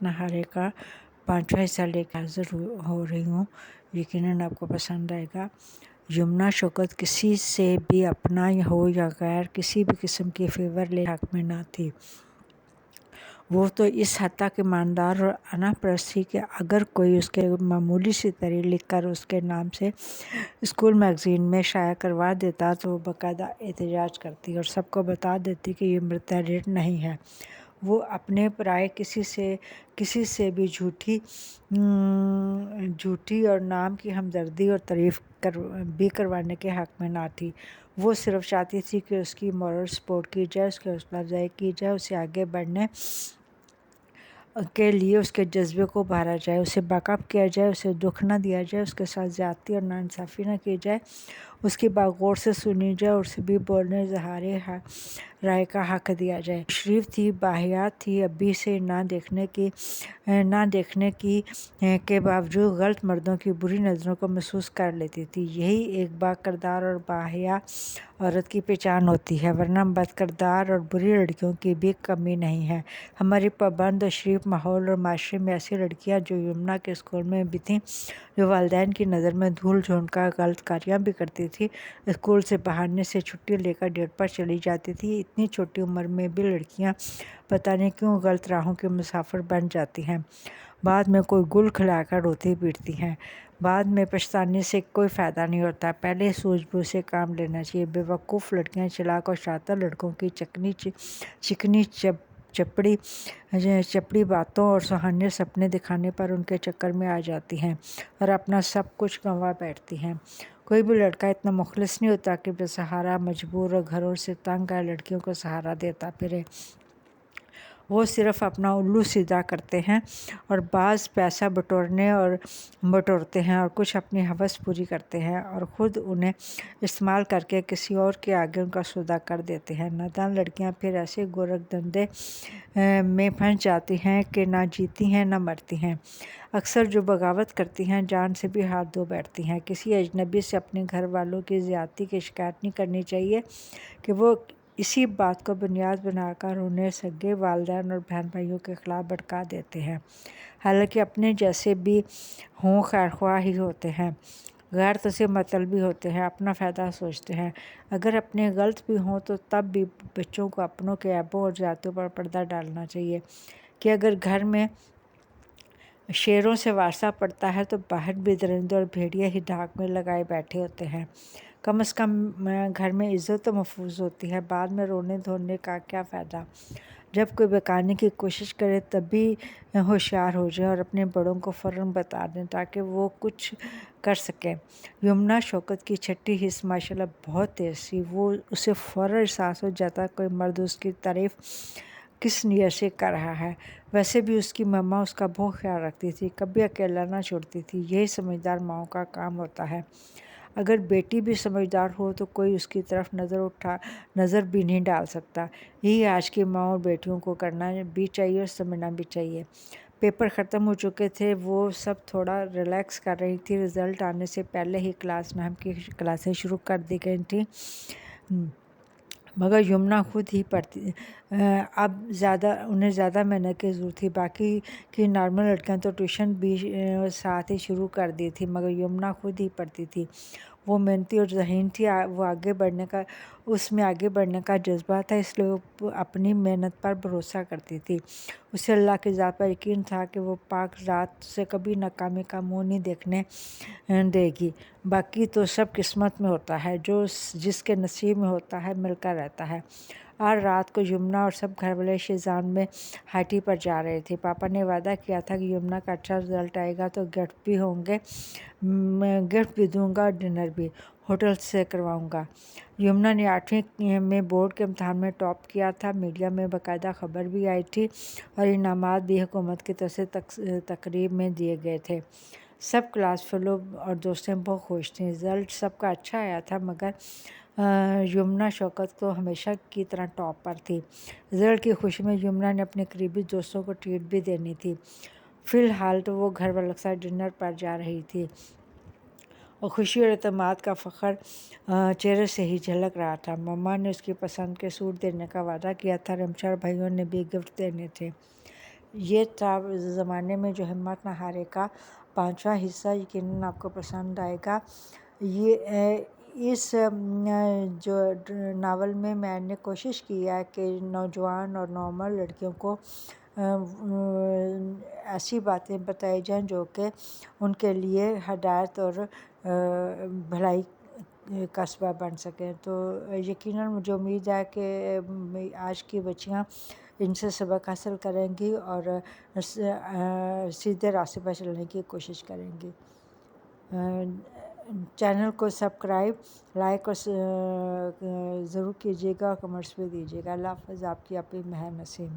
नहारे का 5वां हिस्सा लेकर हाजिर हो रही हूँ। यकीनन आपको पसंद आएगा। यमुना शौकत किसी से भी अपना हो या गैर किसी भी किस्म की फेवर ले हक में ना थी। वो तो इस हद तक ईमानदार और अनापरस्त थी कि अगर कोई उसके मामूली सी तहरीर लिखकर उसके नाम से स्कूल मैगज़ीन में शाया करवा देता तो वो बाकायदा एहतजाज करती और सबको बता देती कि ये मेरी तहरीर नहीं है। वो अपने पराए किसी से भी झूठी और नाम की हमदर्दी और तारीफ़ करवाने के हक़ में ना थी। वो सिर्फ़ चाहती थी कि उसकी मॉरल सपोर्ट की जाए, उसकी हौसला अफ़ज़ाई की जाए, उसे आगे बढ़ने के लिए उसके जज्बे को उभारा जाए, उसे बैकअप किया जाए, उसे दुख ना दिया जाए, उसके साथ ज़्यादती और नाइंसाफ़ी ना की जाए, उसकी बात गौर से सुनी जाए और उसे भी बोलने इज़हारे राय का हक़ दिया जाए। शरीफ थी, बाहियात थी, अब्बी से ना देखने की के बावजूद गलत मर्दों की बुरी नज़रों को महसूस कर लेती थी। यही एक बाकिरदार और बाहया औरत की पहचान होती है, वरना बदकिरदार और बुरी लड़कियों की भी कमी नहीं है। हमारी पाबंद और शरीफ माहौल और माशरे में ऐसी लड़कियाँ जो यमुना के स्कूल में भी थीं, जो वालिदैन की नज़र में धूल झोंककर गलत कारियाँ भी करती थी, स्कूल से बहाने से छुट्टी लेकर डेट पर चली जाती थी। इतनी छोटी उम्र में भी लड़कियाँ पता नहीं क्यों गलत राहों के मुसाफिर बन जाती हैं। बाद में कोई गुल खिलाकर रोती पीटती हैं। बाद में पछताने से कोई फ़ायदा नहीं होता। पहले सूझबूझ से काम लेना चाहिए। बेवकूफ़ लड़कियाँ चालाक और शातिर लड़कों की चिकनी चपड़ी बातों और सुहाने सपने दिखाने पर उनके चक्कर में आ जाती हैं और अपना सब कुछ गंवा बैठती हैं। कोई भी लड़का इतना मुखलिस नहीं होता कि बेसहारा, मजबूर और घरों से तंग आए लड़कियों को सहारा देता फिरे। वो सिर्फ़ अपना उल्लू सीधा करते हैं और बाज़ पैसा बटोरते हैं और कुछ अपनी हवस पूरी करते हैं और ख़ुद उन्हें इस्तेमाल करके किसी और के आगे उनका सौदा कर देते हैं। नादान लड़कियां फिर ऐसे गोरख धंधे में फंस जाती हैं कि ना जीती हैं ना मरती हैं। अक्सर जो बगावत करती हैं जान से भी हाथ धो बैठती हैं। किसी अजनबी से अपने घर वालों की ज़्यादती की शिकायत नहीं करनी चाहिए कि वो इसी बात को बुनियाद बनाकर उन्हें सगे वालिदैन और बहन भाइयों के ख़िलाफ़ भड़का देते हैं। हालांकि अपने जैसे भी हों खैरख्वाह ही होते हैं, गैर तो से मतलबी होते हैं, अपना फ़ायदा सोचते हैं। अगर अपने गलत भी हों तो तब भी बच्चों को अपनों के ऐबों और ज़्यादतियों पर पर्दा डालना चाहिए कि अगर घर में शेरों से वारसा पड़ता है तो बाहर भी दरिंदे और भेड़िए ही धाक में लगाए बैठे होते हैं। कम से कम घर में इज़्ज़त तो महफूज होती है। बाद में रोने धोने का क्या फ़ायदा। जब कोई बहकाने की कोशिश करे तब भी होशियार हो जाए और अपने बड़ों को फ़ौरन बता दें ताकि वो कुछ कर सकें। यमुना शौकत की छठी हिस्स माशाल्लाह बहुत तेज़ थी। वो उसे फ़ौरन एहसास हो जाता कोई मर्द उसकी तारीफ़ किस नियत से कर रहा है। वैसे भी उसकी मम्मा उसका बहुत ख्याल रखती थी, कभी अकेला ना छोड़ती थी। यही समझदार माँओं का काम होता है। अगर बेटी भी समझदार हो तो कोई उसकी तरफ नज़र भी नहीं डाल सकता। यही आज की माँ और बेटियों को करना भी चाहिए और समझना भी चाहिए। पेपर ख़त्म हो चुके थे, वो सब थोड़ा रिलैक्स कर रही थी। रिज़ल्ट आने से पहले ही क्लास 9 की क्लासें शुरू कर दी गई थी, मगर यमुना खुद ही पढ़ती। अब उन्हें ज़्यादा मेहनत की ज़रूरत थी। बाकी की नॉर्मल लड़कियां तो ट्यूशन भी साथ ही शुरू कर दी थी, मगर यमुना खुद ही पढ़ती थी। वो मेहनती और ज़हीन थी। उसमें आगे बढ़ने का जज्बा था, इसलिए वो अपनी मेहनत पर भरोसा करती थी। उसे अल्लाह की ज़ात पर यकीन था कि वो पाक ज़ात से कभी नाकामी का मुँह नहीं देखने देगी। बाकी तो सब किस्मत में होता है, जो जिसके नसीब में होता है मिलकर रहता है। आज रात को यमुना और सब घर वाले शिजान में हाइटी पर जा रहे थे। पापा ने वादा किया था कि यमुना का अच्छा रिजल्ट आएगा तो गिफ्ट भी होंगे, गिफ्ट भी दूंगा और डिनर भी होटल से करवाऊंगा। यमुना ने 8वीं में बोर्ड के इम्तहान में टॉप किया था। मीडिया में बाकायदा खबर भी आई थी और इनामात भी हुकूमत की तरफ से तकरीब में दिए गए थे। सब क्लास फेलो और दोस्तें बहुत खुश थीं। रिज़ल्ट सबका अच्छा आया था, मगर यमुना शौकत तो हमेशा की तरह टॉप पर थी। रिज़ल्ट की खुशी में यमुना ने अपने करीबी दोस्तों को ट्रीट भी देनी थी। फ़िलहाल तो वो घर वालों के साथ डिनर पर जा रही थी और खुशी और एतमाद का फ़ख्र चेहरे से ही झलक रहा था। मम्मा ने उसकी पसंद के सूट देने का वादा किया था। रमशा और भाइयों ने भी गिफ्ट देने थे। یہ تھا زمانے میں جو ہمت نہ ہارے کا 5واں حصہ، یقیناً آپ کو پسند آئے گا۔ یہ اس جو ناول میں نے کوشش کیا کہ نوجوان اور نوعمر لڑکیوں کو ایسی باتیں بتائی جائیں جو کہ ان کے لیے ہدایت اور بھلائی کا سبب بن سکیں۔ تو یقیناً مجھے امید ہے کہ آج کی بچیاں ان سے سبق حاصل کریں گی اور سیدھے راستے پر چلنے کی کوشش کریں گی۔ چینل کو سبسکرائب، لائک اور ضرور کیجیے گا، کمنٹس بھی دیجیے گا۔ اللہ حافظ، آپ کی اپنی مہر نسیم۔